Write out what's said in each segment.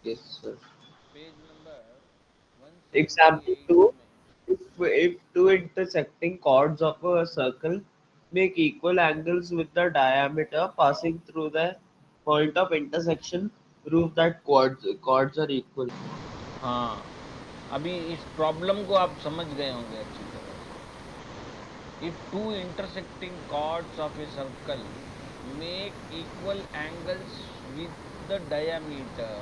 Yes, sir. Page number Example 178 two. में। If two intersecting chords of a circle make equal angles with the diameter passing through the point of intersection, prove that chords are equal. हाँ, अभी इस problem को आप समझ गए होंगे अच्छी तरह से। If two intersecting chords of a circle make equal angles with the diameter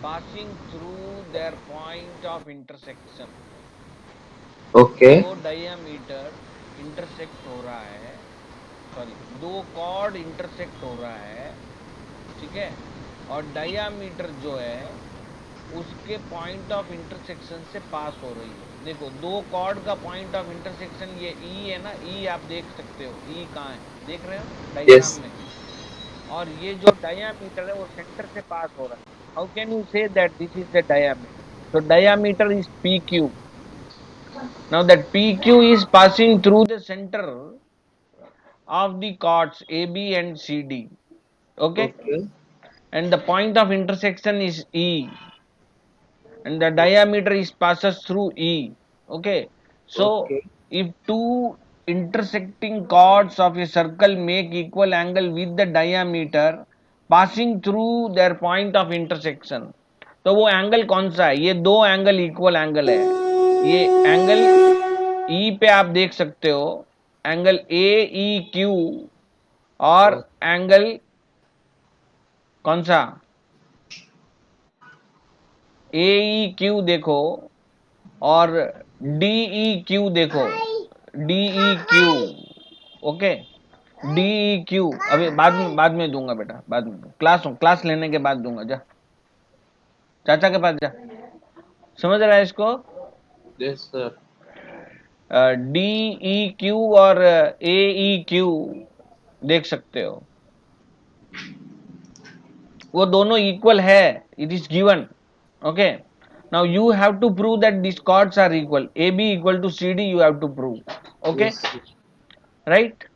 passing through their point of intersection, Okay. दो डायमीटर इंटरसेक्ट हो रहा है, सॉरी, दो कॉर्ड इंटरसेक्ट हो रहा है, ठीक है, और डायमीटर जो है उसके पॉइंट ऑफ इंटरसेक्शन से पास हो रही है। देखो, दो कॉर्ड का पॉइंट ऑफ इंटरसेक्शन ये ई है ना, ई आप देख सकते हो, ई कहाँ है, देख रहे हो डायग्राम Yes. में। और ये जो डायमीटर है वो सेंटर से पास हो रहा है। How can you say that this is the diameter? तो diameter is P Q. Now that P Q is passing through the centre of the chords AB and CD. Okay, Okay. and the point of intersection is E, and the diameter is passes through E. Okay, so Okay. if two intersecting chords of a circle make equal angle with the diameter passing through their point of intersection, तो वो angle कौन सा है? ये दो angle equal angle है। ये angle E पे आप देख सकते हो, एंगल ए ई क्यू, और एंगल कौन सा, ए ई क्यू देखो, और डी ई क्यू देखो, D E Q. Okay, D E Q अभी बाद में दूंगा बेटा, बाद में क्लास लेने के बाद दूंगा। जा चाचा के पास जा, समझ रहा है इसको? Yes, sir. D E Q और ए ई क्यू देख सकते हो, वो दोनों इक्वल है, it is given. Okay, now you have to prove that these chords are equal, AB equal to CD you have to prove. Okay, Yes, sir. right?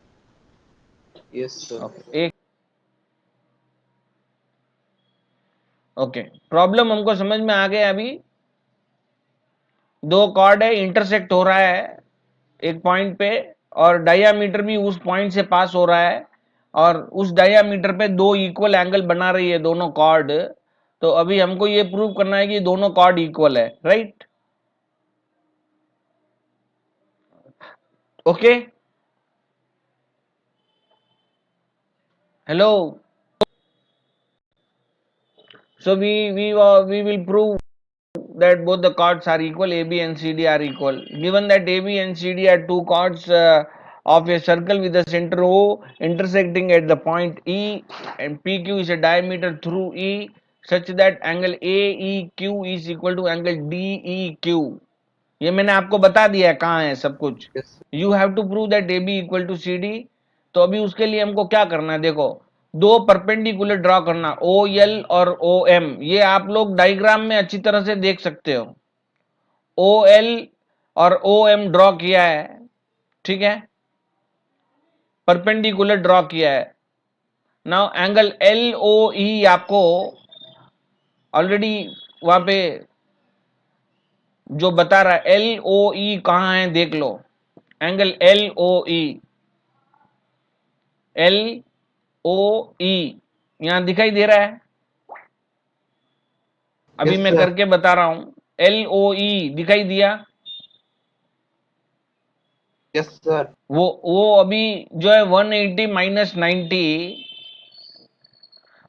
Yes, sir. Okay, एक okay, problem हमको समझ में आ गया। अभी दो cord है, intersect हो रहा है एक पॉइंट पे, और डायामीटर भी उस पॉइंट से पास हो रहा है, और उस डायामीटर पे दो इक्वल एंगल बना रही है दोनों कॉर्ड। तो अभी हमको ये प्रूव करना है कि दोनों कॉर्ड इक्वल है, right? Okay, hello. So we will prove that both the chords are equal, AB and CD are equal. Given that AB and CD are two chords of a circle with the center O intersecting at the point E, and PQ is a diameter through E, such that angle AEQ is equal to angle DEQ. ये मैंने आपको बता दिया है कहाँ है सब कुछ। Yes, sir. You have to prove that A B equal to C D. तो अभी उसके लिए हमको क्या करना है, देखो, दो परपेंडिकुलर ड्रॉ करना, ओ एल और ओ एम। ये आप लोग डायग्राम में अच्छी तरह से देख सकते हो, ओ एल और ओ एम ड्रॉ किया है, ठीक है, परपेंडिकुलर ड्रॉ किया है। नाउ एंगल एल ओ ई आपको ऑलरेडी वहां पे जो बता रहा है, एल ओ ई कहां है देख लो, एंगल एल ओ ई, एल ओ ई यहां दिखाई दे रहा है, अभी Yes, मैं sir. करके बता रहा हूं, एल ओ ई दिखाई दिया। Yes, sir. वो अभी जो है 180 minus 90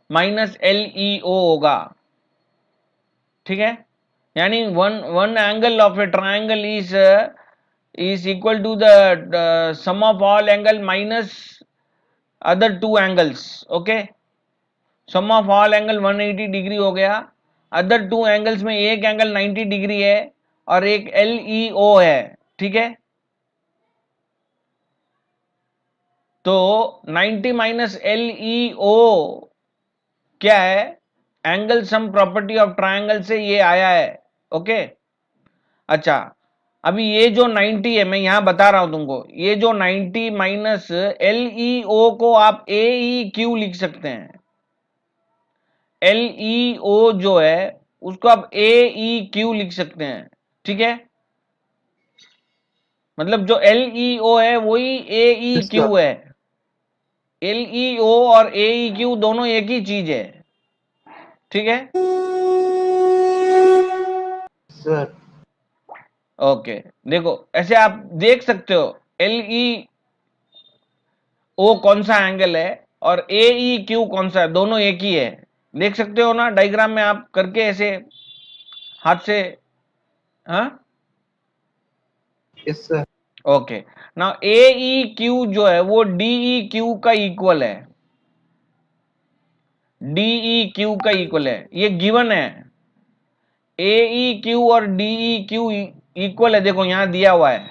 minus L E O होगा, ठीक है। यानी one one angle of a triangle is equal to the sum of all angle minus other two angles. Okay, sum of all angle 180 degree हो गया, अदर टू एंगल्स में एक angle 90 degree है और एक एल ई ओ है, ठीक है। तो 90 माइनस एल ई ओ क्या है, angle sum property of triangle से ये आया है। ओके, अच्छा, अभी ये जो 90 है, मैं यहां बता रहा हूं तुमको, ये जो 90 माइनस एल ई ओ को आप ए ई क्यू लिख सकते हैं। LEO जो है उसको आप AEQ लिख सकते हैं, ठीक है। मतलब जो LEO है वही Yes, sir. AEQ है। LEO और AEQ दोनों एक ही चीज है, ठीक है। Sir. ओके, देखो ऐसे आप देख सकते हो LEO कौन सा एंगल है और AEQ कौन सा है, दोनों एक ही है। देख सकते हो ना डायग्राम में आप करके ऐसे हाथ से, हाँ। Yes, sir. Okay, now AEQ जो है वो DEQ का इक्वल है, DEQ का इक्वल है, ये गिवन है। AEQ और DEQ इक्वल है, देखो यहां दिया हुआ है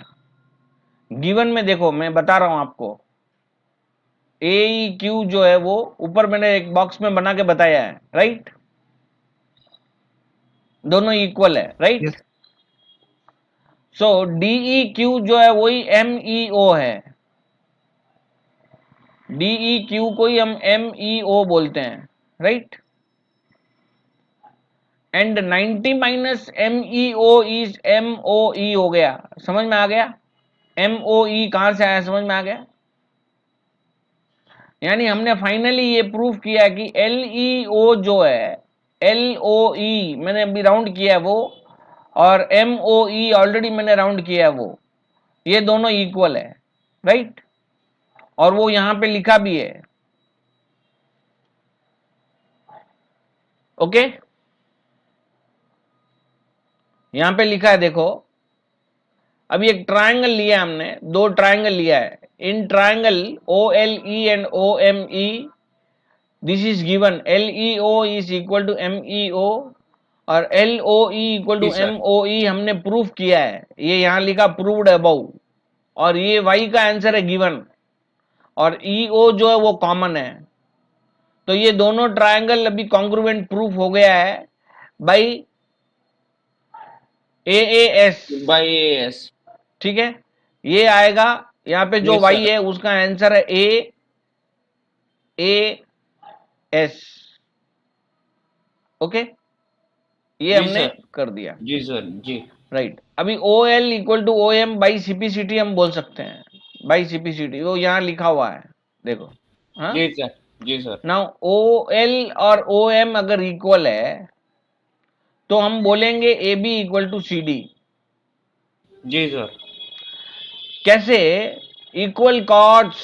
गिवन में, देखो मैं बता रहा हूं आपको। AEQ जो है वो ऊपर मैंने एक बॉक्स में बना के बताया है, राइट। दोनों इक्वल है, राइट। Yes, सो DEQ जो है वही MEO है, DEQ को ही हम MEO बोलते हैं, right. And 90 minus MEO is MOE हो गया, समझ में आ गया। MOE कहां से आया, समझ में आ गया। यानी हमने फाइनली ये प्रूफ किया कि LEO जो है, LOE मैंने अभी राउंड किया है वो, और MOE ऑलरेडी मैंने राउंड किया है वो, ये दोनों इक्वल है, राइट। और वो यहां पे लिखा भी है, ओके। यहां पे लिखा है, देखो अभी एक ट्रायंगल लिया हमने, दो ट्रायंगल लिया है। इन triangle OLE and OME this is given, LEO is equal to MEO और LOE equal to yes, sir. MOE हमने प्रूफ किया है, ये यहां लिखा प्रूव्ड अबव, और ये y का आंसर है गिवन, और EO जो है वो कॉमन है। तो ये दोनों ट्रायंगल अभी कॉन्ग्रुएंट प्रूफ हो गया है बाई AAS, By AS. ठीक है। ये आएगा, यहाँ पे जो Yes, y sir. है उसका आंसर है AAS, ओके। ये जी हमने सर. कर दिया, जी सर. जी. राइट। अभी OL equal to OM by CPCT हम बोल सकते हैं, बाई CPCT वो यहाँ लिखा हुआ है, देखो, हाँ। जी सर. जी सर. नाउ OL और OM अगर इक्वल है तो हम बोलेंगे AB इक्वल टू CD। जी सर. कैसे, इक्वल कॉर्ड्स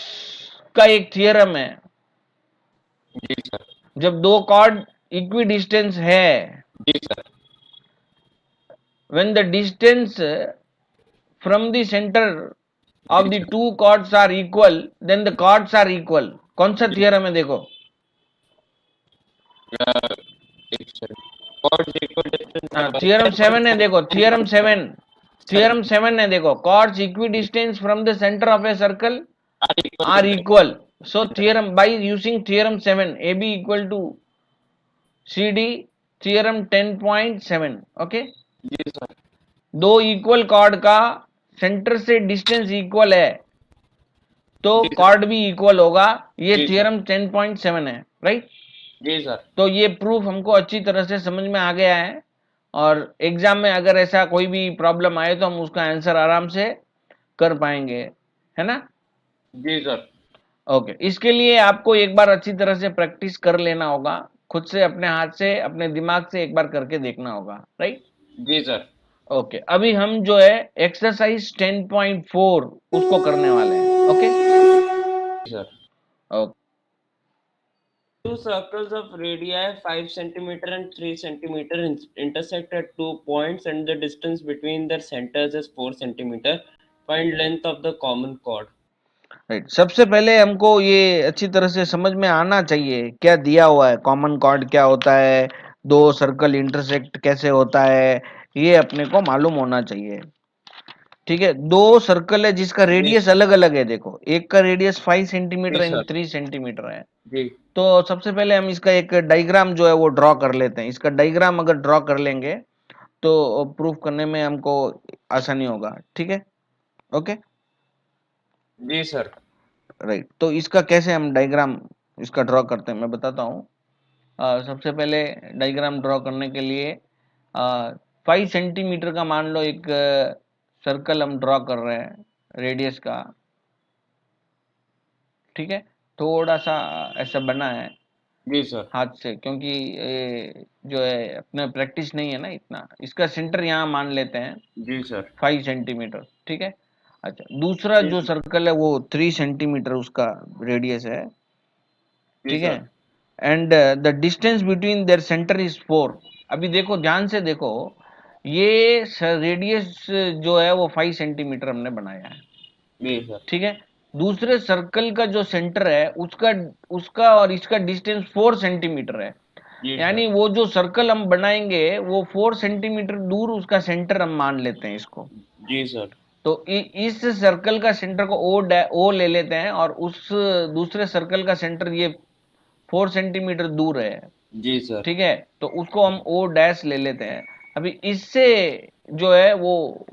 का एक थियरम है, जी सर. जब दो कॉर्ड इक्वी डिस्टेंस है, जी sir. when the distance from the center of the two chords are equal, then the chords are equal। कौन सा थियरम है, देखो एक sir. Chords equal distance theorem 7 है, देखो थियरम 7, थियरम 7 है, देखो chords equidistant from the center of a circle are equal are to equal। so theorem, by using theorem 7 AB equal to CD, theorem 10.7, okay. जी sir. दो equal chord का center से distance equal है तो जी sir. Chord भी equal होगा, ये जी सर. थियरम 10.7 है, राइट। जी सर. तो ये प्रूफ हमको अच्छी तरह से समझ में आ गया है, और एग्जाम में अगर ऐसा कोई भी प्रॉब्लम आए तो हम उसका आंसर आराम से कर पाएंगे, है ना। जी सर. ओके, इसके लिए आपको एक बार अच्छी तरह से प्रैक्टिस कर लेना होगा, खुद से अपने हाथ से अपने दिमाग से एक बार करके देखना होगा, राइट। जी सर. ओके, अभी हम जो है एक्सरसाइज 10.4 उसको करने वाले हैं, okay. Sir. Okay, Two circles of radii 5 centimeter and 3 centimeter intersect at 2 points and the distance between their centers is 4 centimeter. Find length of the common chord. Right. सबसे पहले हमको ये अच्छी तरह से समझ में आना चाहिए क्या दिया हुआ है, कॉमन कॉर्ड क्या होता है, दो सर्कल इंटरसेक्ट कैसे होता है, ये अपने को मालूम होना चाहिए, ठीक है। दो सर्कल है जिसका जी. रेडियस अलग अलग है, देखो एक का रेडियस 5 सेंटीमीटर जी एंड सर. 3 सेंटीमीटर है। जी. तो सबसे पहले हम इसका एक डायग्राम जो है वो ड्रॉ कर लेते हैं, इसका डायग्राम अगर ड्रॉ कर लेंगे तो प्रूफ करने में हमको आसानी होगा, ठीक है, ओके। जी सर. राइट, तो इसका कैसे हम डायग्राम इसका ड्रॉ करते हैं मैं बताता हूँ। सबसे पहले डायग्राम ड्रॉ करने के लिए 5 सेंटीमीटर का मान लो एक सर्कल हम ड्रॉ कर रहे हैं रेडियस का, ठीक है। थोड़ा सा ऐसा बना है जी सर। हाथ से, क्योंकि ये जो है अपने प्रैक्टिस नहीं है ना इतना। इसका सेंटर यहाँ मान लेते हैं जी सर। 5 सेंटीमीटर, ठीक है। अच्छा, दूसरा जी जो सर। सर्कल है वो 3 सेंटीमीटर उसका रेडियस है, जी ठीक है। Sir. And the distance between their centre is 4। अभी देखो, ध्यान से देखो, ये रेडियस जो है वो 5 सेंटीमीटर हमने बनाया है, जी सर। ठीक है। दूसरे सर्कल का जो सेंटर है उसका उसका और इसका डिस्टेंस 4 सेंटीमीटर है। जी सर। यानी वो जो सर्कल हम बनाएंगे वो 4 सेंटीमीटर दूर उसका सेंटर हम मान लेते हैं इसको। जी सर। तो इस सर्कल का सेंटर को ओ ले लेते हैं, और उस दूसरे सर्कल का सेंटर ये 4 सेंटीमीटर दूर है, जी सर। ठीक है। तो उसको हम ओ डैश ले लेते हैं। अभी इससे जो है वो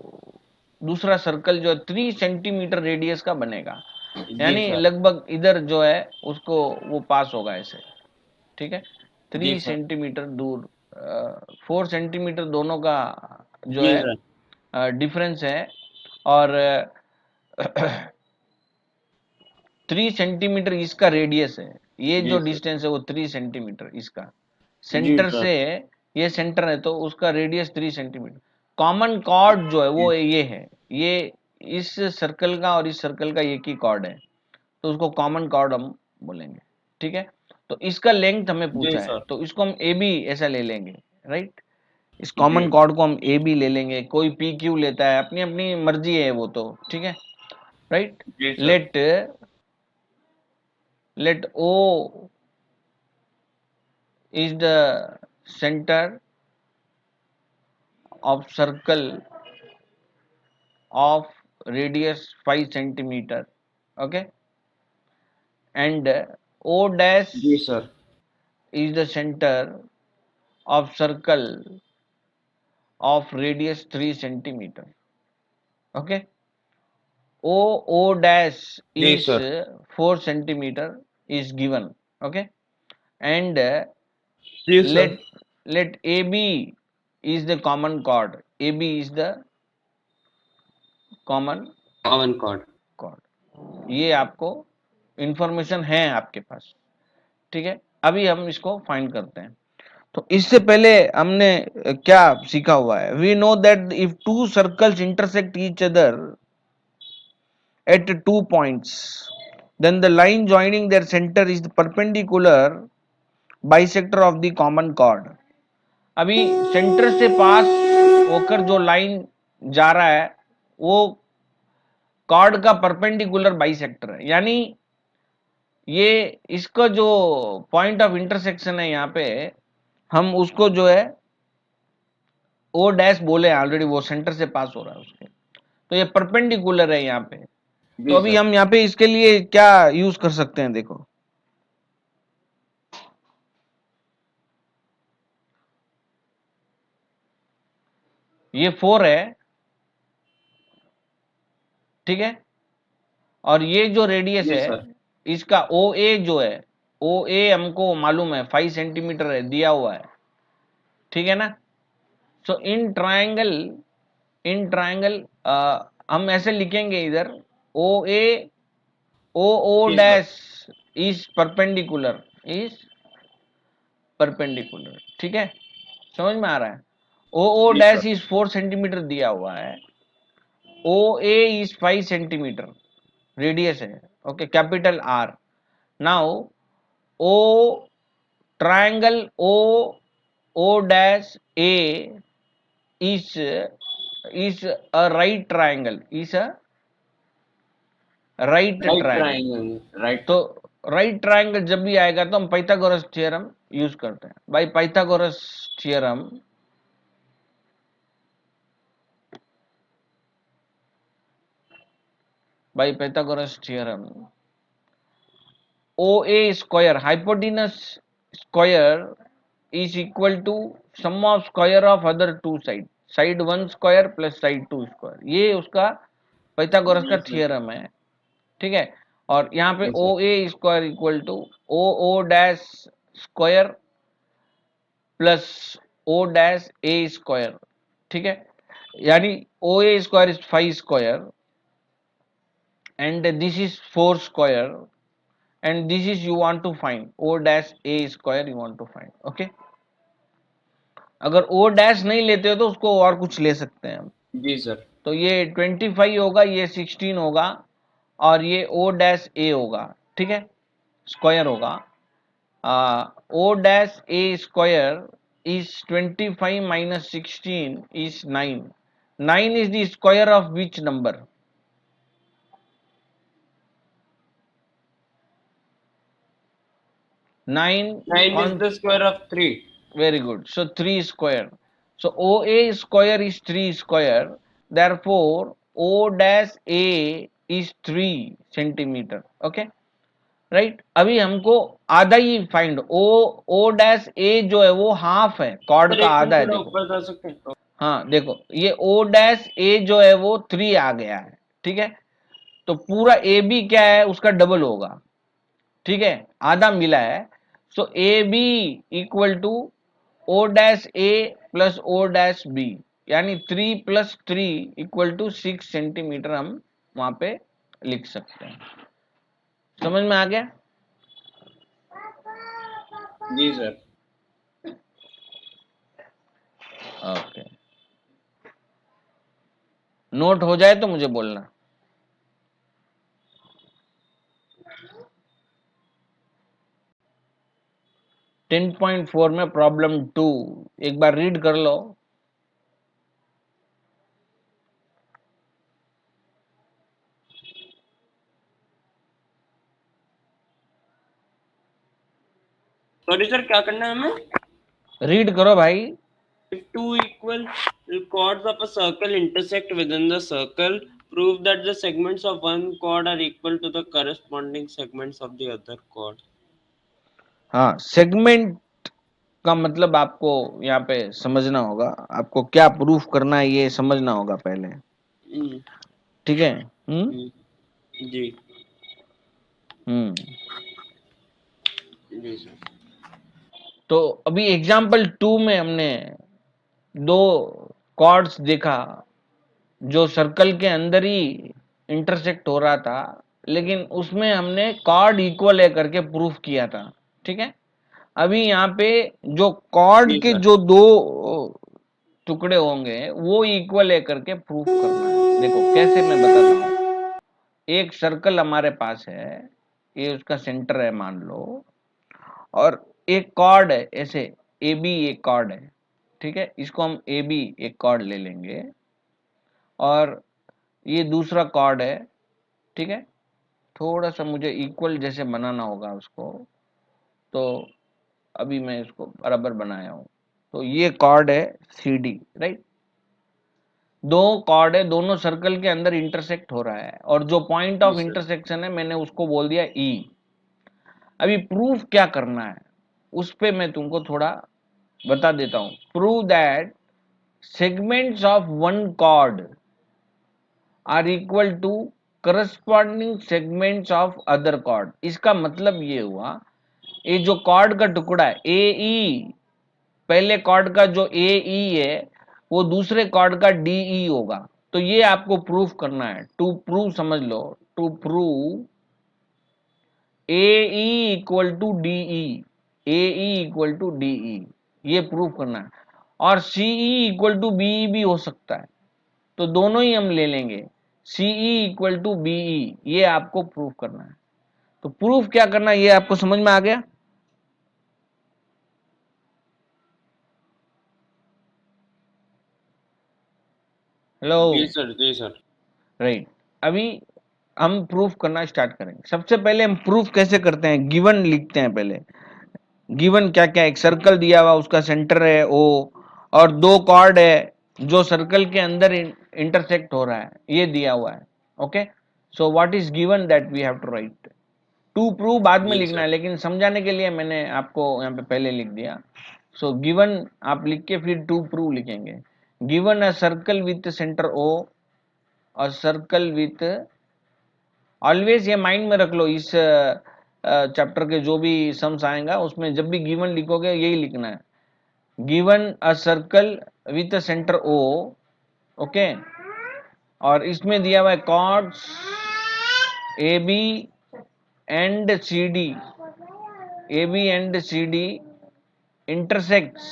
दूसरा सर्कल जो है 3 सेंटीमीटर रेडियस का बनेगा, जी यानी सर। लगभग इधर जो है उसको वो पास होगा ऐसे, ठीक है। जी थ्री सर। सेंटीमीटर दूर, 4 सेंटीमीटर दोनों का जो जी सर। है डिफरेंस है। और 3 सेंटीमीटर इसका रेडियस है। ये जो जी सर। डिस्टेंस है वो 3 सेंटीमीटर इसका, जी सेंटर सर। से, ये सेंटर है तो उसका रेडियस 3 सेंटीमीटर। कॉमन कॉर्ड जो है वो ये है, ये इस सर्कल का और इस सर्कल का एक ही कॉर्ड है, तो उसको कॉमन कॉर्ड हम बोलेंगे, ठीक है। तो इसका लेंथ हमें जी पूछा है, सर। तो इसको हम ए बी ऐसा ले लेंगे, राइट। इस जी। कॉमन कॉर्ड को हम ए बी ले लेंगे, कोई पी क्यू लेता है, अपनी अपनी मर्जी है वो तो, ठीक है, राइट। जी sir. Let let O is the center of circle of radius 5 centimeter, okay, and O dash जी sir. is the center of circle of radius 3 centimeter, okay. O dash जी is sir. 4 centimeter is given, okay, and जी sir. let let AB is the common chord. AB is the common common chord. chord. ये आपको information है आपके पास, ठीक है। अभी हम इसको फाइंड करते हैं। तो इससे पहले हमने क्या सीखा हुआ है, we know that if two circles intersect each other at 2 points, then the line joining their center is the perpendicular bisector of the common chord. अभी सेंटर से पास होकर जो लाइन जा रहा है वो कॉर्ड का परपेंडिकुलर बाइसेक्टर है, यानी ये इसका जो पॉइंट ऑफ इंटरसेक्शन है यहाँ पे, हम उसको जो है ओ डैश बोले ऑलरेडी, वो सेंटर से पास हो रहा है उसके, तो ये परपेंडिकुलर है यहाँ पे। तो जी अभी सर। हम यहाँ पे इसके लिए क्या यूज कर सकते हैं, देखो, ये 4 है, ठीक है, और ये जो रेडियस जी है सर। इसका ओ ए जो है, ओ ए हमको मालूम है 5 सेंटीमीटर है, दिया हुआ है, ठीक है ना। सो इन ट्रायंगल हम ऐसे लिखेंगे इधर, ओ ए ओ ओ जी सर। डैश इज परपेंडिकुलर, ठीक है, समझ में आ रहा है। ओ ओ जी सर। डैश इज 4 सेंटीमीटर दिया हुआ है, O A is 5 centimeter radius है, okay, capital R. Now O triangle O O dash A is a right triangle, is a right right triangle। Triangle right. तो right triangle जब भी आएगा तो हम पाइथागोरस थ्योरम यूज करते हैं। Theorem by Pythagoras theorem, O A square hypotenuse square is equal to sum of square of other two side, side 1 square plus side 2 square, ये उसका पाइथागोरस का जी सर। थ्योरम है, ठीक है। और यहाँ पे जी ओ sir. A square equal to O O dash square plus O dash A square, ठीक है, यानी O A square is 5 square and this is 4 square and this is you want to find o dash a square you want to find, okay। अगर o dash नहीं लेते हो तो उसको और कुछ ले सकते हैं हम। जी सर। तो ये 25 होगा, ये 16 होगा और ये o डैश a होगा, ठीक है, स्क्वायर होगा। o dash a square is 25 minus 16 is 9। 9 is the square of which number? 9 9 is the square of 3. Very good. So 3 square. So OA square is 3 square. Therefore, O dash A is 3 centimeter. Okay. Right अभी हमको आधा ही find ओ dash ए जो है वो half है, cord sir का एक आधा है, मिनट देखो ऊपर जा सकते हैं? हाँ देखो ये ओ डैश ए जो है वो 3 आ गया है, ठीक है, तो पूरा ए बी क्या है उसका डबल होगा, ठीक है, आधा मिला है। So A B equal to O dash A plus O dash B, यानी 3 प्लस 3 इक्वल टू 6 सेंटीमीटर हम वहां पे लिख सकते हैं। समझ में आ गया? जी सर। ओके, नोट हो जाए तो मुझे बोलना। टेन पॉइंट फोर में प्रॉब्लम 2 एक बार रीड कर लो। सॉरी सर, क्या करना है हमें? रीड करो भाई। If two equal chords of a circle intersect within the circle, prove that the segments of one chord are equal to the corresponding segments of the other chord. हाँ, segment का मतलब आपको यहाँ पे समझना होगा, आपको क्या प्रूफ करना है ये समझना होगा पहले, हम्म, ठीक है। जी जी सर। तो अभी एग्जाम्पल 2 में हमने दो कॉर्ड्स देखा जो सर्कल के अंदर ही इंटरसेक्ट हो रहा था, लेकिन उसमें हमने कॉर्ड इक्वल है करके प्रूफ किया था, ठीक है। अभी यहाँ पे जो कॉर्ड जी के सर। जो दो टुकड़े होंगे वो इक्वल है करके प्रूफ करना है। देखो कैसे मैं बताता हूँ। एक सर्कल हमारे पास है, ये उसका सेंटर है मान लो, और एक कॉर्ड है ऐसे ए बी, एक कॉर्ड है, ठीक है, इसको हम ए बी एक कॉर्ड ले लेंगे, और ये दूसरा कॉर्ड है, ठीक है। थोड़ा सा मुझे इक्वल जैसे बनाना होगा उसको, तो अभी मैं इसको बराबर बनाया हूं। तो ये कॉर्ड है सी डी, राइट, दो कॉर्ड है, दोनों सर्कल के अंदर इंटरसेक्ट हो रहा है, और जो पॉइंट जी ऑफ सर। इंटरसेक्शन है मैंने उसको बोल दिया ई। अभी प्रूफ क्या करना है उस पे मैं तुमको थोड़ा बता देता हूं। Prove that segments of one chord are equal to corresponding segments of other chord. इसका मतलब ये हुआ, ये जो कॉर्ड का टुकड़ा है ए ई, पहले कॉर्ड का जो ए ई है वो दूसरे कॉर्ड का डी ई होगा। तो ये आपको प्रूफ करना है। टू प्रूव समझ लो, to prove A E equal to D E, A E equal to D E, ये प्रूफ करना है। और C E equal to B भी हो सकता है, तो दोनों ही हम ले लेंगे, C E equal to B E, ये आपको प्रूफ करना है। तो प्रूफ क्या करना है ये आपको समझ में आ गया? हेलो, जी सर। जी सर। राइट। अभी हम प्रूफ करना स्टार्ट करेंगे। सबसे पहले हम प्रूफ कैसे करते हैं, गिवन लिखते हैं पहले। गिवन क्या क्या, एक सर्कल दिया हुआ उसका सेंटर है ओ, और दो कॉर्ड है जो सर्कल के अंदर इंटरसेक्ट हो रहा है, ये दिया हुआ है, okay. So what is given that we have to write. To prove बाद में जी लिखना है, सर। लेकिन समझाने के लिए मैंने आपको यहाँ पे पहले लिख दिया। सो गिवन आप लिख के फिर टू प्रूव लिखेंगे। Given a circle with centre O और सर्कल विथ, ऑलवेज ये माइंड में रख लो, इस चैप्टर के जो भी सम्स आएगा उसमें जब भी गिवन लिखोगे यही लिखना है। Given a circle with a center O, okay, और इसमें दिया हुआ है chords A B and C D, A B and C D intersects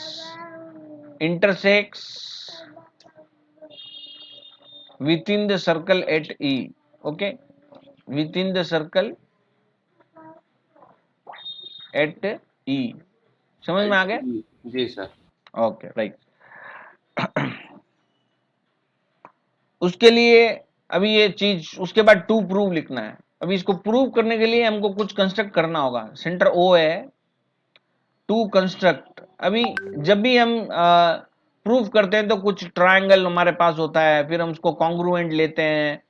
within the circle at E, okay, within the circle at E, समझ में आ गया? जी सर। Okay right. उसके लिए अभी ये चीज, उसके बाद टू प्रूव लिखना है। अभी इसको प्रूव करने के लिए हमको कुछ कंस्ट्रक्ट करना होगा। सेंटर ओ है, टू कंस्ट्रक्ट। अभी जब भी हम प्रूव करते हैं तो कुछ ट्रायंगल हमारे पास होता है, फिर हम उसको कॉन्ग्रुएंट लेते हैं,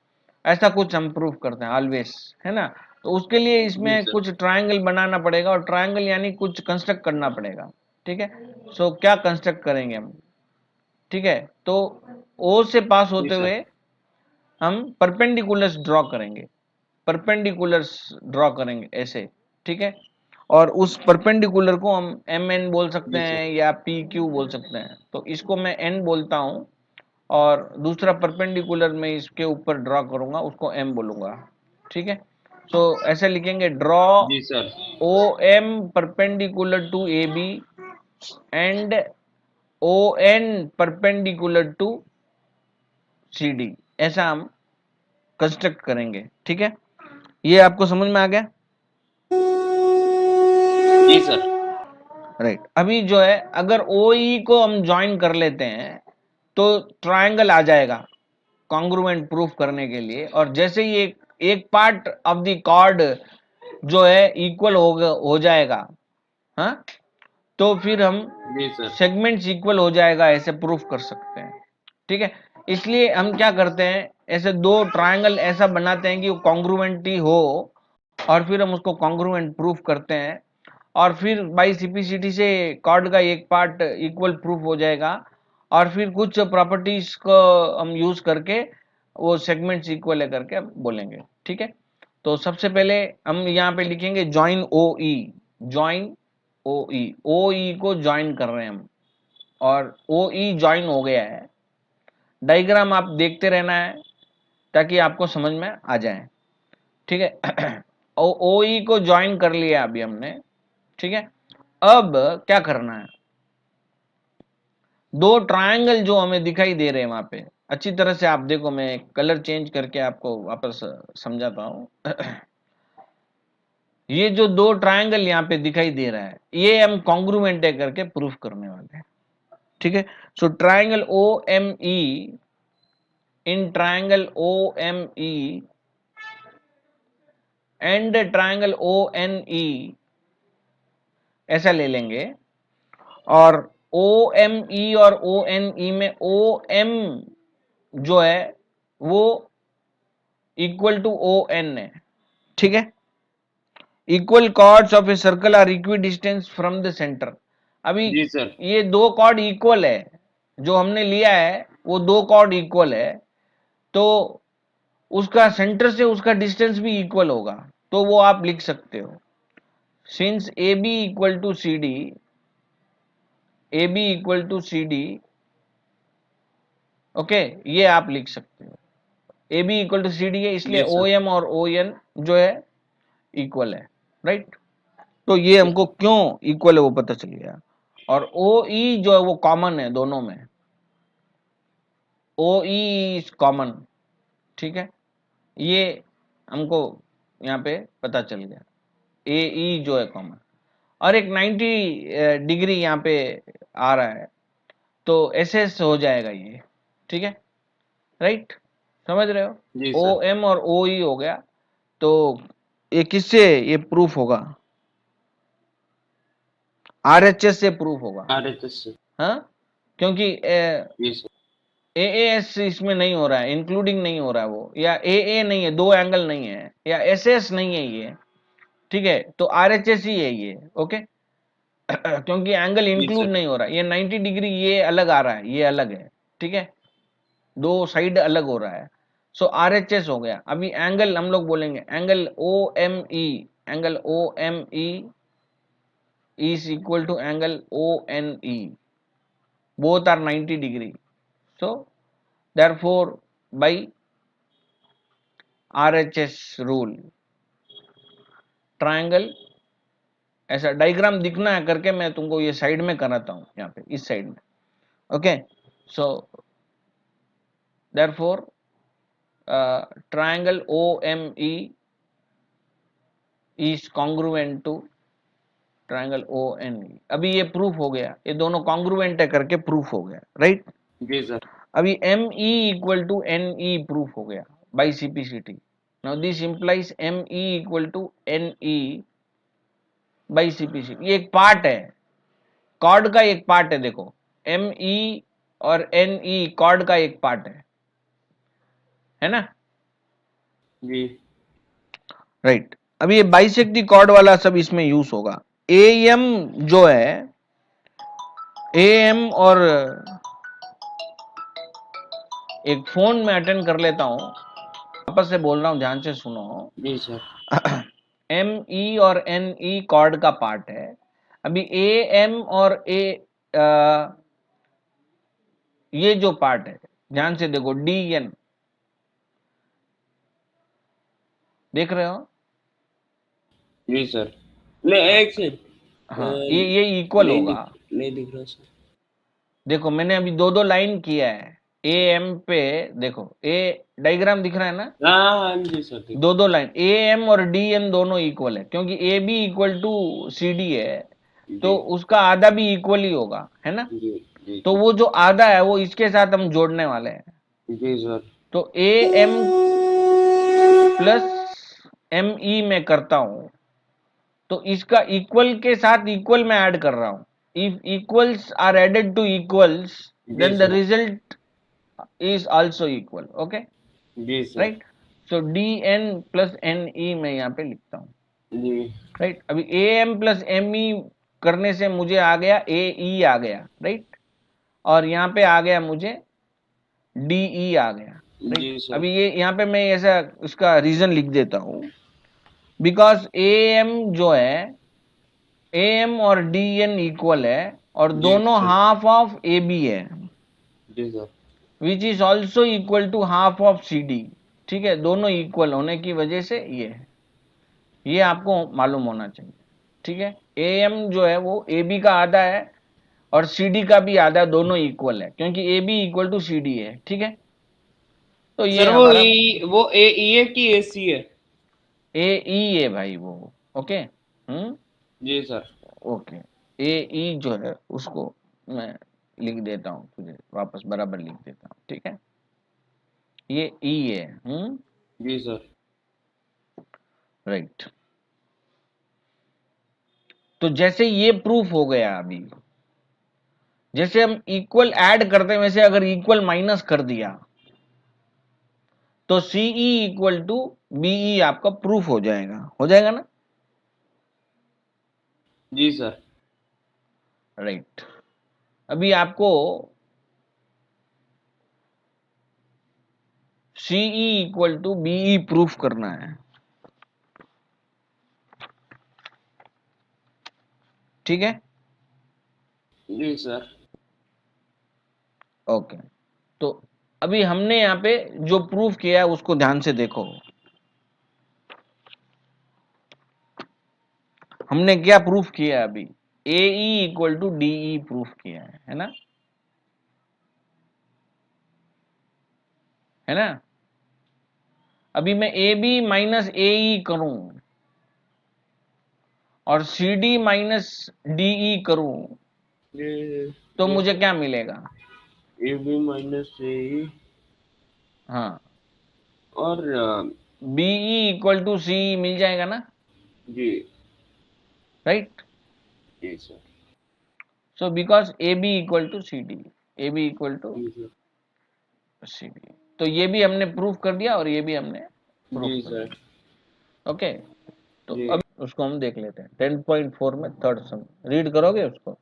ऐसा कुछ हम प्रूव करते हैं ऑलवेज, है ना। तो उसके लिए जी इसमें सर। कुछ ट्रायंगल बनाना पड़ेगा, और ट्रायंगल यानी कुछ कंस्ट्रक्ट करना पड़ेगा, ठीक है। सो क्या कंस्ट्रक्ट करेंगे हम, ठीक है। तो ओ से पास जी होते सर। हुए हम परपेंडिकुलर्स ड्रॉ करेंगे, परपेंडिकुलर्स ड्रॉ करेंगे ऐसे, ठीक है। और उस परपेंडिकुलर को हम एम एन बोल सकते जी सर। हैं या पी क्यू बोल सकते हैं। तो इसको मैं एन बोलता हूं, और दूसरा परपेंडिकुलर मैं इसके ऊपर ड्रॉ करूंगा, उसको एम बोलूंगा, ठीक है। तो ऐसे लिखेंगे, ड्रॉ जी sir. O M perpendicular to A B and O N perpendicular to C D, ऐसा हम कंस्ट्रक्ट करेंगे, ठीक है। ये आपको समझ में आ गया? जी सर। राइट। अभी जो है, अगर ओ ई को हम ज्वाइन कर लेते हैं तो ट्रायंगल आ जाएगा कॉन्ग्रुएंट प्रूफ करने के लिए। और जैसे ही एक पार्ट ऑफ द कॉर्ड जो है इक्वल हो जाएगा, हाँ, तो फिर हम जी सर। सेगमेंट्स इक्वल हो जाएगा, ऐसे प्रूफ कर सकते हैं, ठीक है। इसलिए हम क्या करते हैं, ऐसे दो ट्रायंगल ऐसा बनाते हैं कि वो कॉन्ग्रुएंट ही हो, और फिर हम उसको कॉन्ग्रुएंट प्रूफ करते हैं, और फिर बाई सीपीसीटी से कॉर्ड का एक पार्ट इक्वल प्रूफ हो जाएगा, और फिर कुछ प्रॉपर्टीज को हम यूज करके वो सेगमेंट्स इक्वल है करके हम बोलेंगे, ठीक है। तो सबसे पहले हम यहाँ पे लिखेंगे ज्वाइन ओ ई, ज्वाइन ओ ई को ज्वाइन कर रहे हैं हम, और ओ ई ज्वाइन हो गया है। डायग्राम आप देखते रहना है ताकि आपको समझ में आ जाए, ठीक है। ओ ई को ज्वाइन कर लिया अभी हमने, ठीक है। अब क्या करना है, दो ट्रायंगल जो हमें दिखाई दे रहे हैं वहां पे, अच्छी तरह से आप देखो, मैं कलर चेंज करके आपको वापस समझाता हूं। ये जो दो ट्रायंगल यहाँ पे दिखाई दे रहा है, ये हम कॉन्ग्रुएंट है करके प्रूफ करने वाले हैं, ठीक है। So triangle O M E, in triangle O M E and triangle O N E, ऐसा ले लेंगे। और ओ एम ई और ओ एन ई में ओ एम जो है वो इक्वल टू ओ एन है, ठीक है। Equal chords of a circle are equidistant from the center. अभी जी सर। ये दो कॉर्ड इक्वल है, जो हमने लिया है वो दो कॉर्ड इक्वल है, तो उसका सेंटर से उसका डिस्टेंस भी इक्वल होगा। तो वो आप लिख सकते हो, since A B equal to C D, A B equal to C D, okay, ये आप लिख सकते हो। A B equal to C D है, इसलिए जी ओ सर। एम और ओ एन जो है इक्वल है, राइट। तो ये हमको क्यों इक्वल है वो पता चल गया। और ओ ई जो है वो कॉमन है दोनों में, ओ ई इज कॉमन, ठीक है। ये हमको यहाँ पे पता चल गया, ए ई जो है कॉमन। और एक 90 डिग्री यहाँ पे आ रहा है, तो एस एस हो जाएगा ये, ठीक है, राइट। समझ रहे हो, जी सर। ओ एम और ओ ई हो गया। तो ये किससे ये प्रूफ होगा, आरएचएस से प्रूफ होगा, आरएचएस से। हाँ, क्योंकि ए जी सर। एस इसमें नहीं हो रहा है, इंक्लूडिंग नहीं हो रहा है वो, या ए नहीं है, दो एंगल नहीं है, या एस एस नहीं है ये, ठीक है। तो आरएचएस ही है ये, ओके। क्योंकि एंगल जी इंक्लूड सर। नहीं हो रहा है, ये 90 डिग्री ये अलग आ रहा है, ये अलग है, ठीक है, दो साइड अलग हो रहा है। सो आरएचएस हो गया। अभी एंगल हम लोग बोलेंगे, angle O M E, angle O M E is equal to angle O N E, both are 90 degree. So therefore by RHS rule triangle, ऐसा डायग्राम दिखना है करके मैं तुमको ये साइड में कराता हूं, यहाँ पे इस साइड में. Okay, so therefore triangle OME is congruent to triangle ONE. अभी ये प्रूफ हो गया, ये दोनों कॉन्ग्रुएंट है करके प्रूफ हो गया, राइट. जी सर. अभी ME equal to NE proof हो गया by CPCT. Now this implies ME equal to NE by CPCT. ये एक पार्ट है, कॉर्ड का एक पार्ट है. देखो ME और NE कॉर्ड का एक पार्ट है ना. जी. राइट. अभी ये बाइसेक्ट कॉर्ड वाला सब इसमें यूज होगा. AM जो है, AM और एक फोन में अटेंड कर लेता हूं, वापस से बोल रहा हूं, ध्यान से सुनो. जी सर. ME और NE कॉर्ड का पार्ट है. अभी AM और ये जो पार्ट है, ध्यान से देखो, DN देख रहे हो. जी सर. नहीं, एक सेकंड. हाँ, ये इक्वल होगा. नहीं दिख रहा सर. देखो मैंने अभी दो दो लाइन किया है. AM पे देखो, ए डायग्राम दिख रहा है ना. हाँ जी सर. दो दो लाइन AM और DN दोनों इक्वल है, क्योंकि AB इक्वल टू CD है, तो उसका आधा भी इक्वल ही होगा, है ना. जी. तो वो जो आधा है वो इसके साथ हम जोड़ने वाले हैं. जी सर. तो AM प्लस ME में करता हूं, तो इसका इक्वल के साथ इक्वल में ऐड कर रहा हूं. If equals are added to equals, then the result is also equal. Okay, right. So DN plus NE मैं यहाँ पे लिखता हूँ. राइट. अभी AM प्लस ME करने से मुझे आ गया AE आ गया, राइट. और यहाँ पे आ गया मुझे DE आ गया. अभी ये यहाँ पे मैं ऐसा उसका रीजन लिख देता हूँ, बिकॉज AM जो है, AM और DN इक्वल है और दोनों हाफ ऑफ AB है, which is also equal to half of CD. ठीक है, दोनों इक्वल होने की वजह से ये आपको मालूम होना चाहिए. ठीक है, AM जो है वो AB का आधा है और CD का भी आधा, दोनों इक्वल है, क्योंकि AB इक्वल टू CD है. ठीक है, तो ये सर वो AE है कि AC है? AE है भाई वो. ओके. जी सर. ओके, AE जो है उसको मैं लिख देता हूँ, तुझे वापस बराबर लिख देता हूँ. ठीक है, ये E है. जी सर. राइट. तो जैसे ये प्रूफ हो गया, अभी जैसे हम इक्वल ऐड करते हैं, वैसे अगर इक्वल माइनस कर दिया तो CE इक्वल टू BE आपका प्रूफ हो जाएगा ना. जी सर. राइट. अभी आपको CE equal to BE proof करना है. ठीक है. जी सर. ओके, तो अभी हमने यहाँ पे जो प्रूफ किया है उसको ध्यान से देखो. हमने क्या प्रूफ किया है? अभी AE equal to DE proof किया है ना. है ना. अभी मैं AB माइनस AE करूं और CD माइनस DE करूं, तो मुझे क्या मिलेगा? AB minus AE. हाँ, और BE इक्वल टू CE मिल जाएगा ना. जी. राइट. जी सर. So because AB equal to CD, AB equal to CD. तो ये भी हमने प्रूफ कर दिया और ये भी हमने प्रूफ कर दिया. ओके, तो अब उसको हम देख लेते हैं. 10.4 में थर्ड सम रीड करोगे उसको?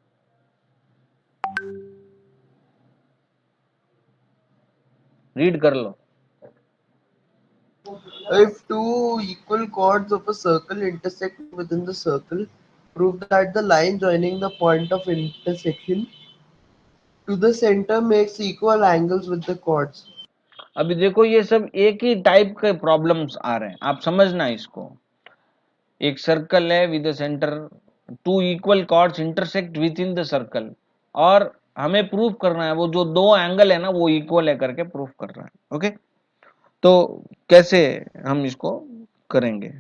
रीड कर लो. If two equal chords of a circle intersect within the circle, prove that the line joining the point of intersection to the center makes equal angles with the chords. अभी देखो ये सब एक ही type के problems आ रहे हैं, आप समझना इसको। एक सर्कल है with center, two equal chords intersect within the circle, और हमें प्रूफ करना है वो जो दो एंगल है ना वो इक्वल है करके प्रूफ कर रहा है। ओके, तो कैसे हम इसको करेंगे?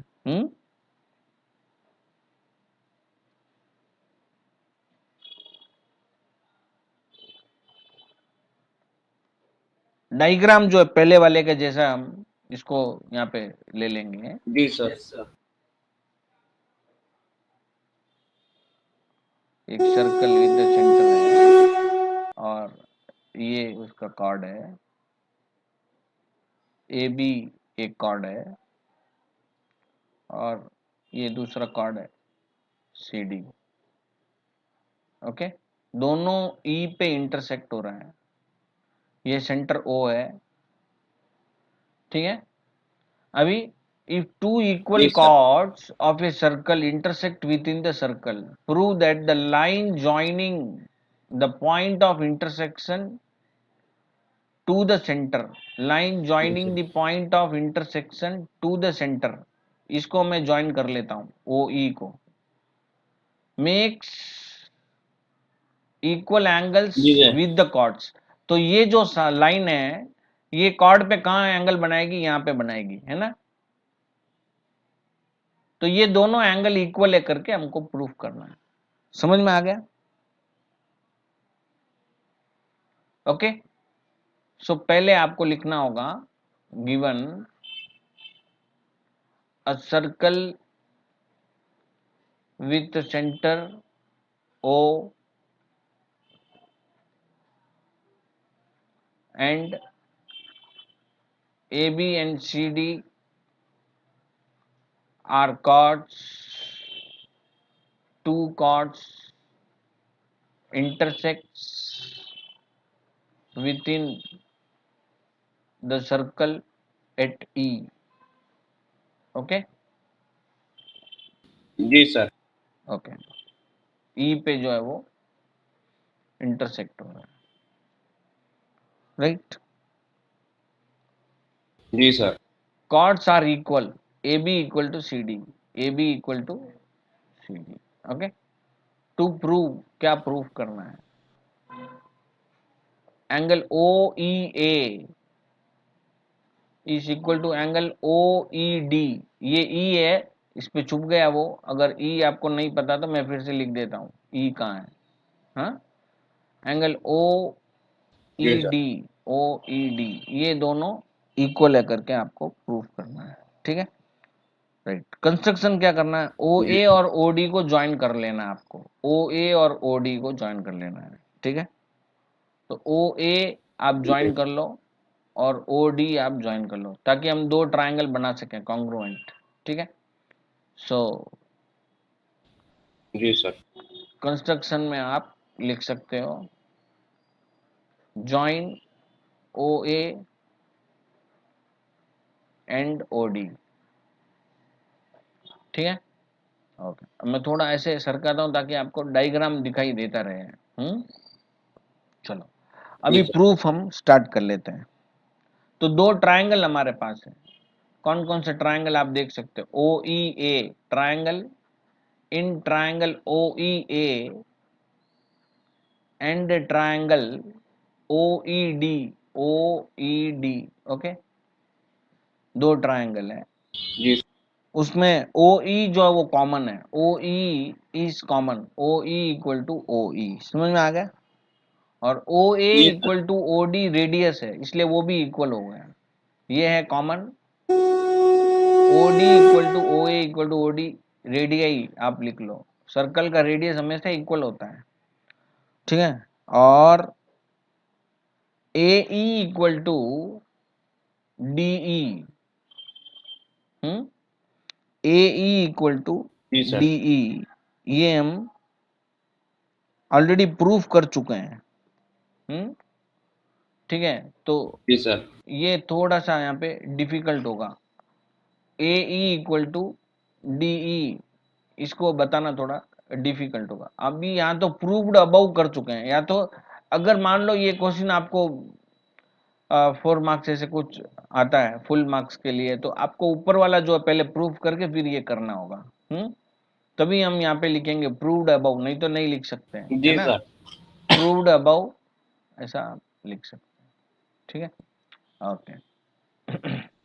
डायग्राम जो है पहले वाले के जैसा हम इसको यहाँ पे ले लेंगे। जी सर। एक सर्कल विद द सेंटर है और ये उसका कॉर्ड है, ए बी एक कॉर्ड है और ये दूसरा कॉर्ड है सी डी। ओके, दोनों ई पे इंटरसेक्ट हो रहा है, ये सेंटर ओ है, ठीक है। अभी if two equal जी sir. chords of a circle intersect within the circle, prove that the line joining the point of intersection to the center, line joining the point of intersection to the center, इसको मैं join कर लेता हूं ओ ई को, makes equal angles जी sir. with the chords। तो ये जो लाइन है ये कॉर्ड पे कहाँ एंगल बनाएगी? यहाँ पे बनाएगी, है ना। तो ये दोनों एंगल इक्वल है करके हमको प्रूफ करना है। समझ में आ गया? ओके, सो पहले आपको लिखना होगा given a circle with centre O and A B and C D are chords, two chords intersects within the circle at E। Okay जी सर। ओके, ई पे जो है वो इंटरसेक्ट हो रहा है, राइट। जी sir. chords are equal, AB equal to CD, AB equal to CD। Okay, to prove, क्या प्रूव करना है? Angle O E A is equal to angle O E D. ये ई है, इस पे छुप गया वो, अगर ई आपको नहीं पता तो मैं फिर से लिख देता हूँ ई कहाँ है। हाँ, एंगल ओ ई जी sir. D, O E D, ये दोनों इक्वल है करके आपको प्रूफ करना है, ठीक है। राइट, कंस्ट्रक्शन क्या करना है? ओ जी ए और ओ डी को ज्वाइन कर लेना है आपको, ओ ए और ओ डी को ज्वाइन कर लेना है, ठीक है। तो ओ ए आप ज्वाइन कर लो और ओ डी आप ज्वाइन कर लो ताकि हम दो ट्राइंगल बना सकें कॉन्ग्रुएंट, ठीक है। सो जी सर। कंस्ट्रक्शन में आप लिख सकते हो join O A and O D, ठीक है। ओके, अब मैं थोड़ा ऐसे सरकाता हूँ ताकि आपको डायग्राम दिखाई देता रहे। चलो जी अभी सर। प्रूफ हम स्टार्ट कर लेते हैं। तो दो ट्राइंगल हमारे पास है, कौन कौन से ट्राइंगल आप देख सकते हो? O E A triangle, in triangle O E A and triangle O E D, O E D. Okay, दो ट्राइंगल है, जी उसमें ओ ई जो है वो कॉमन है, O E is common, O E equal to O E. समझ में आ गया? और ओ ए जी सर। Equal to O D radius है इसलिए वो भी इक्वल हो गया, ये है कॉमन। O D equal to O A equal to O D, radii आप लिख लो, सर्कल का रेडियस हमेशा इक्वल होता है, ठीक है। और A E equal to D E, A E equal to जी सर। डी ई, ये हम ऑलरेडी प्रूफ कर चुके हैं, ठीक है। तो जी सर। ये थोड़ा सा यहाँ पे डिफिकल्ट होगा, A E equal to D E, इसको बताना थोड़ा डिफिकल्ट होगा। अभी यहाँ तो प्रूव्ड अबव कर चुके हैं, या तो अगर मान लो ये क्वेश्चन आपको 4 मार्क्स ऐसे कुछ आता है फुल मार्क्स के लिए, तो आपको ऊपर वाला जो है पहले प्रूफ करके फिर ये करना होगा। तभी हम यहाँ पे लिखेंगे प्रूव्ड अबव, नहीं तो नहीं लिख सकते हैं, है जी ना। सर। प्रूव्ड अबव ऐसा आप लिख सकते हैं, ठीक है। ओके।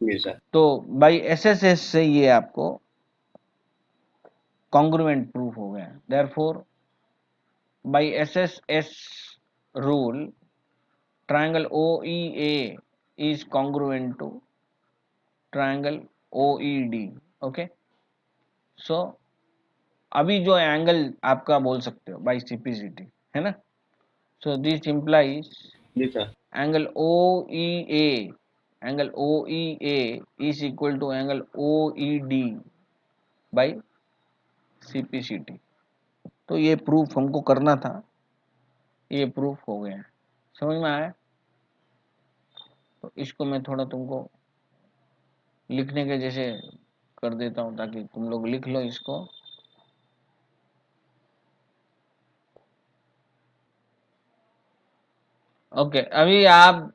जी सर। तो बाई एसएसएस से ये आपको कॉन्ग्रुएंट प्रूफ हो गया। Therefore by SSS rule triangle OEA is congruent to triangle OED। Okay, so अभी जो एंगल आपका बोल सकते हो बाई सीपीसीटी, है ना। सो दिस इंप्लाइज जी sir. Angle OEA, angle OEA is equal to angle OED by CPCT. तो ये प्रूफ हमको करना था, ये प्रूफ हो गया, समझ में आया। तो इसको मैं थोड़ा तुमको लिखने के जैसे कर देता हूं ताकि तुम लोग लिख लो इसको। ओके, अभी आप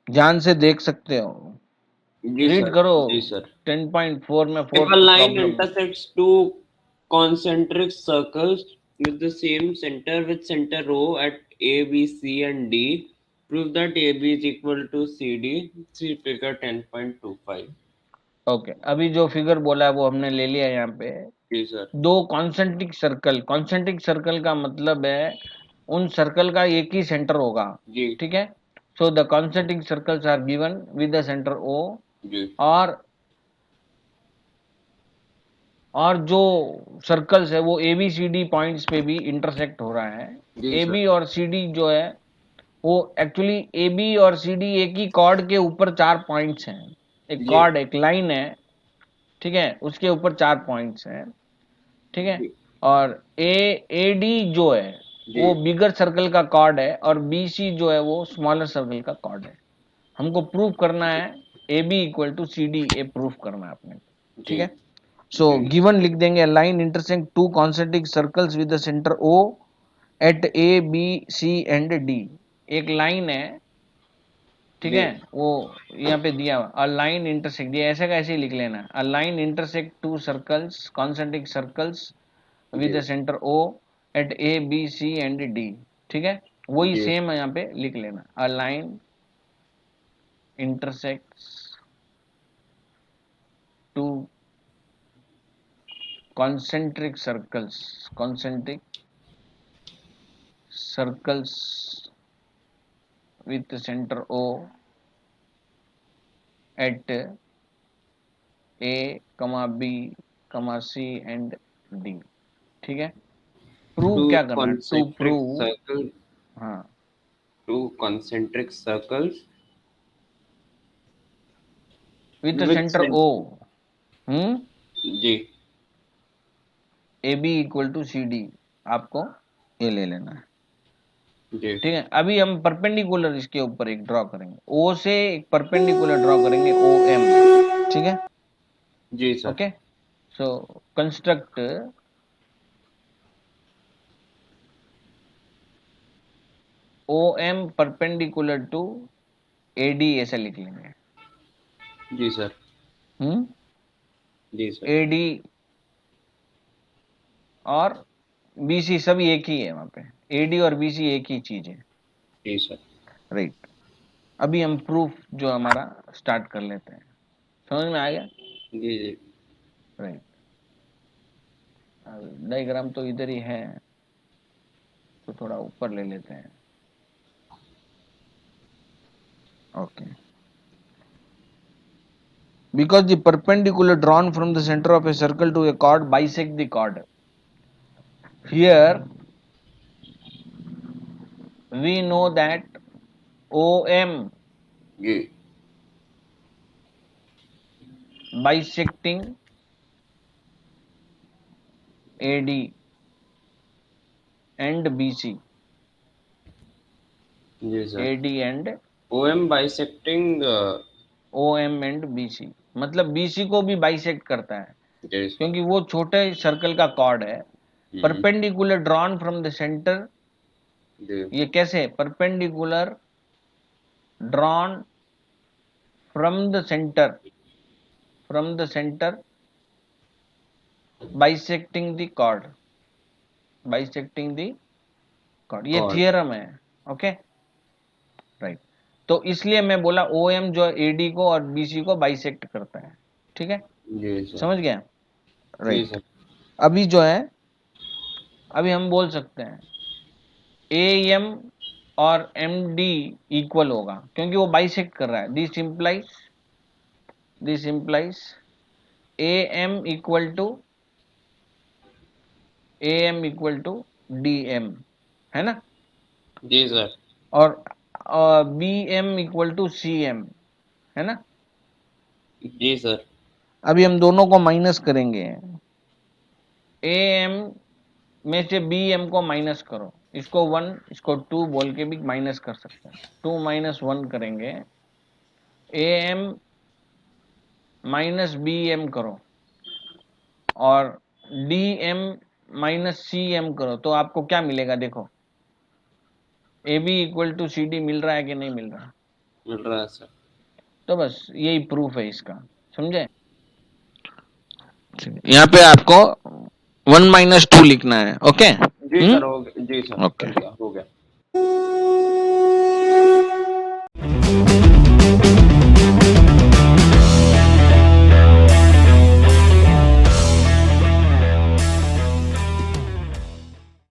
ध्यान से देख सकते हो, जी रीड सर। करो। जी सर। 10.4 में If a fourth line problem. intersects two concentric circles with the same center with center O at A, B, C, and D, prove that AB is equal to CD. See figure 10.25. Okay, अभी जो figure बोला है वो हमने ले लिया यहाँ पे। जी सर। दो कॉन्सेंट्रिक सर्कल, कॉन्सेंट्रिक सर्कल का मतलब है उन सर्कल का एक ही सेंटर होगा, जी। ठीक है। So the concentric circles are given with the centre O, जी। और जो सर्कल्स है वो A B C D points पे भी इंटरसेक्ट हो रहा है। जी ए सर। बी और सी डी जो है वो एक्चुअली ए बी और सी डी एक ही कॉर्ड के ऊपर 4 पॉइंट्स हैं। एक जी। कॉर्ड, एक लाइन है, ठीक है, उसके ऊपर 4 पॉइंट्स हैं, ठीक है। जी। और ए ए डी जो है जी। वो बिगर सर्कल का कॉर्ड है और बी सी जो है वो स्मॉलर सर्कल का कॉर्ड है। हमको प्रूफ करना है A B equal to C D, ए प्रूफ करना है अपने, ठीक जी। है। सो जी। गिवन लिख देंगे line intersect two concentric circles with the centre O at A B C and D. एक लाइन है, ठीक जी। है, वो यहाँ पे दिया हुआ अ लाइन इंटरसेक्ट, ये ऐसे का ऐसे ही लिख लेना, a line intersect two circles concentric circles with the जी। Centre O at A B C and D, ठीक है। वही जी। सेम यहाँ पे लिख लेना, a line intersects two concentric circles with the center O at A, B, C and D, ठीक है। प्रूव क्या Two करना है, टू concentric प्रूव, circle. हाँ, Two concentric circles with the with centre center. O, हम्म, जी। A B equal to C D, आपको ये ले लेना है, जी। ठीक है। अभी हम परपेंडिकुलर इसके ऊपर एक ड्रॉ करेंगे, ओ से एक परपेंडिकुलर ड्रॉ करेंगे ओ एम, ठीक है। जी सर। Okay, so construct O M perpendicular to A D, ऐसा लिख लेंगे, जी सर। जी सर। ए डी और बी सी सभी एक ही है वहां पे, ए डी और बी सी एक ही चीज है, जी सर। राइट। अभी हम प्रूफ जो हमारा स्टार्ट कर लेते हैं, समझ में आ गया, जी। जी। राइट। डायग्राम तो इधर ही है, तो थोड़ा ऊपर ले लेते हैं, okay. Because the perpendicular drawn from the center of a circle to a chord bisect the chord. Here we know that OM जी। bisecting AD and BC, जी sir. AD and OM bisecting. OM and BC, मतलब BC को भी bisect करता है जी sir. क्योंकि वो छोटे सर्कल का कॉर्ड है। Perpendicular drawn from the centre जी ये कैसे? Perpendicular drawn from the centre bisecting the chord, ये कॉर्ड थियरम है। Okay right. तो इसलिए मैं बोला OM जो AD को और BC को बाइसेक्ट करता है। ठीक है, जी सर समझ गया? जी राइट। सर अभी जो है, अभी हम बोल सकते हैं AM और MD इक्वल होगा क्योंकि वो बाइसेक्ट कर रहा है। This implies AM equal to DM, है ना? जी सर और BM इक्वल टू CM, है ना? जी सर अभी हम दोनों को माइनस करेंगे। AM में से BM को माइनस करो, इसको 1 इसको 2 बोल के भी माइनस कर सकते हैं। 2 माइनस 1 करेंगे, AM माइनस BM करो और DM माइनस CM करो, तो आपको क्या मिलेगा? देखो, AB इक्वल टू CD मिल रहा है कि नहीं मिल रहा? मिल रहा है सर तो बस यही प्रूफ है इसका, समझे? यहाँ पे आपको 1 माइनस 2 लिखना है। ओके जी सर हो गया जी सर ओके। कर दिया हो गया